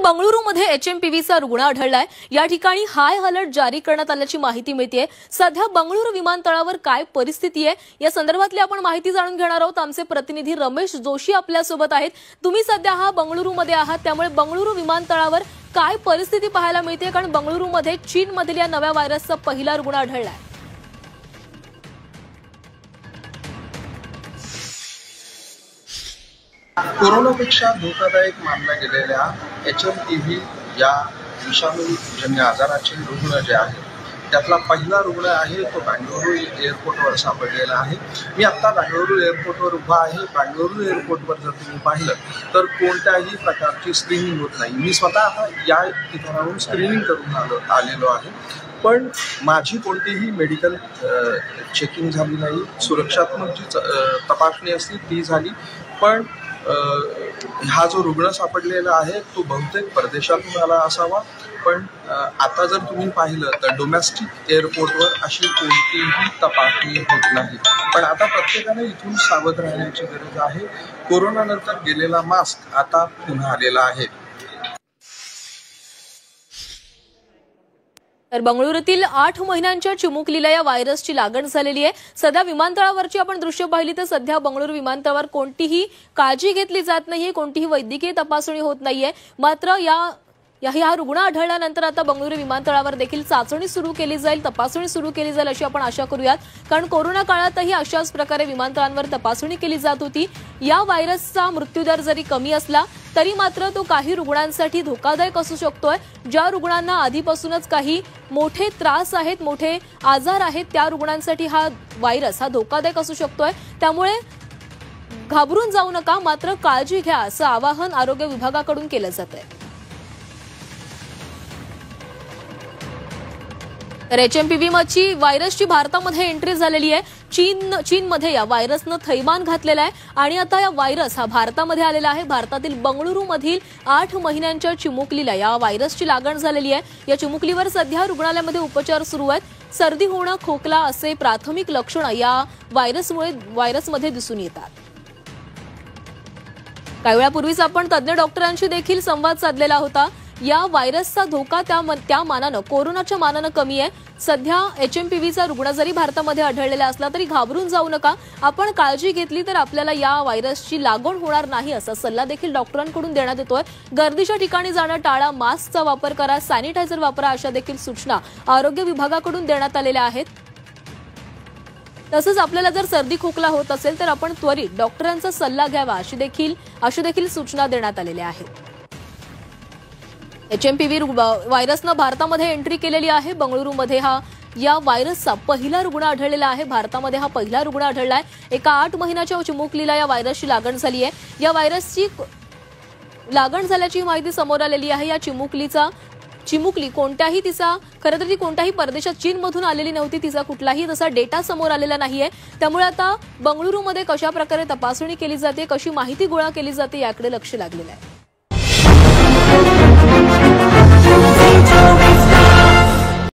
बंगळुरूमध्ये एचएमपीव्हीचा रुग्ण आढळलाय। या ठिकाणी हाय अलर्ट जारी करण्यात आल्याची माहिती मिळतेय। सध्या बंगळुरू विमानतळावर काय परिस्थिती आहे या संदर्भातली आपण माहिती जाणून घेणार आहोत। आमचे प्रतिनिधी रमेश जोशी आपल्या सोबत आहेत। तुम्ही सध्या बंगळुरूमध्ये आहात, त्यामुळे बंगळुरू विमानतळावर काय परिस्थिती पाहायला मिळते, कारण बंगळुरूमध्ये चीनमधील या नव्या व्हायरसचा पहिला रुग्ण आढळलाय। कोरोनापेक्षा धोकादायक मानल्या गेलेल्या एचएमपीव्ही या विषाणूजन्य आजाराचे रुग्ण जे आहेत त्यातला पहिला रुग्ण आहे तो बंगळुरू एअरपोर्टवर सापडलेला आहे। मी आता बंगळुरू एअरपोर्टवर उभा आहे। बंगळुरू एअरपोर्टवर जर तुम्ही पाहिलं तर कोणत्याही प्रकारची स्क्रीनिंग होत नाही। मी स्वतः या ठिकाणाहून स्क्रीनिंग करून आलेलो आहे, पण माझी कोणतीही मेडिकल चेकिंग झाली नाही। सुरक्षात्मक जी तपासणी असते ती झाली, पण हा जो रुग्ण सापडलेला आहे तो बहुतेक परदेशातून आला असावा। पण आता जर तुम्ही पाहिलं तर डोमेस्टिक एअरपोर्टवर अशी कोणतीही तपासणी होत नाही। पण आता प्रत्येकाने इथून सावध राहण्याची गरज आहे। कोरोनानंतर गेलेला मास्क आता पुन्हा आलेला आहे। तर बंगळुरूतील 8 महिन्यांच्या चिमुकलीला या व्हायरसची लागण झालेली आहे। सध्या विमानतळावरची आपण दृश्य पाहिली तर सध्या बंगळुरू विमानतळावर कोणतीही काळजी घेतली जात नाहीये, कोणतीही वैद्यकीय तपासणी होत नाहीये। मात्र या रुग्ण आढळल्यानंतर आता बंगळुरू विमानतळावर देखील चाचणी सुरू केली जाईल, तपासणी सुरू केली जाईल अशी आपण आशा करूयात, कारण कोरोना काळातही अशाच प्रकारे विमानतळांवर तपासणी केली जात होती। या व्हायरसचा मृत्यूदर जरी कमी असला तरी मात्र तो काही रुग्णांसाठी धोकादायक असू शकतोय। ज्या रुग्णांना आधीपासूनच काही मोठे त्रास आहेत, मोठे आजार आहेत, त्या रुग्णांसाठी हा व्हायरस हा धोकादायक असू शकतोय। त्यामुळे घाबरून जाऊ नका, मात्र काळजी घ्या असं आवाहन आरोग्य विभागाकडून केलं जातंय। तर एचएमपीव्ही व्हायरसची भारतामध्ये एंट्री झालेली आहे। चीनमध्ये या व्हायरसनं थैमान घातलेलं आहे आणि आता या व्हायरस हा भारतामध्ये आलेला आहे। भारतातील बंगळुरूमधील 8 महिन्यांच्या चिमुकलीला या व्हायरसची लागण झालेली आहे। या चिमुकलीवर सध्या रुग्णालयामध्ये उपचार सुरू आहेत। सर्दी होणं, खोकला असे प्राथमिक लक्षणं या व्हायरसमध्ये दिसून येतात। काही वेळापूर्वीच आपण तज्ञ डॉक्टरांशी देखील संवाद साधलेला होता। या व्हायरसचा धोका त्या मानानं कोरोनाच्या मानानं कमी आहे। सध्या एचएमपीव्हीचा रुग्ण जरी भारतामध्ये आढळलेला असला तरी घाबरून जाऊ नका। आपण काळजी घेतली तर आपल्याला या व्हायरसची लागण होणार नाही असा सल्ला देखील डॉक्टरांकडून देण्यात येतोय। गर्दीच्या ठिकाणी जाणं टाळा, मास्कचा वापर करा, सॅनिटायझर वापरा अशा देखील सूचना आरोग्य विभागाकडून देण्यात आलेल्या आहेत। तसंच आपल्याला जर सर्दी खोकला होत असेल तर आपण त्वरित डॉक्टरांचा सल्ला घ्यावा अशी देखील सूचना देण्यात आलेल्या आहेत। एचएमपीव्ही व्हायरसनं भारतामध्ये एंट्री केलेली आहे। बंगळुरूमध्ये या व्हायरसचा पहिला रुग्ण आढळलेला आहे। भारतामध्ये हा पहिला रुग्ण आढळलाय। एका 8 महिन्याच्या चिमुकलीला या व्हायरसची लागण झाली आहे। या व्हायरसची लागण झाल्याची माहिती समोर आलेली आहे। या चिमुकली खरं तर ती कोणत्याही परदेशात चीनमधून आलेली नव्हती। तिचा कुठलाही तसा डेटा समोर आलेला नाहीये। त्यामुळे आता बंगळुरूमध्ये कशा प्रकारे तपासणी केली जाते, कशी माहिती गोळा केली जाते याकडे लक्ष लागलेलं आहे।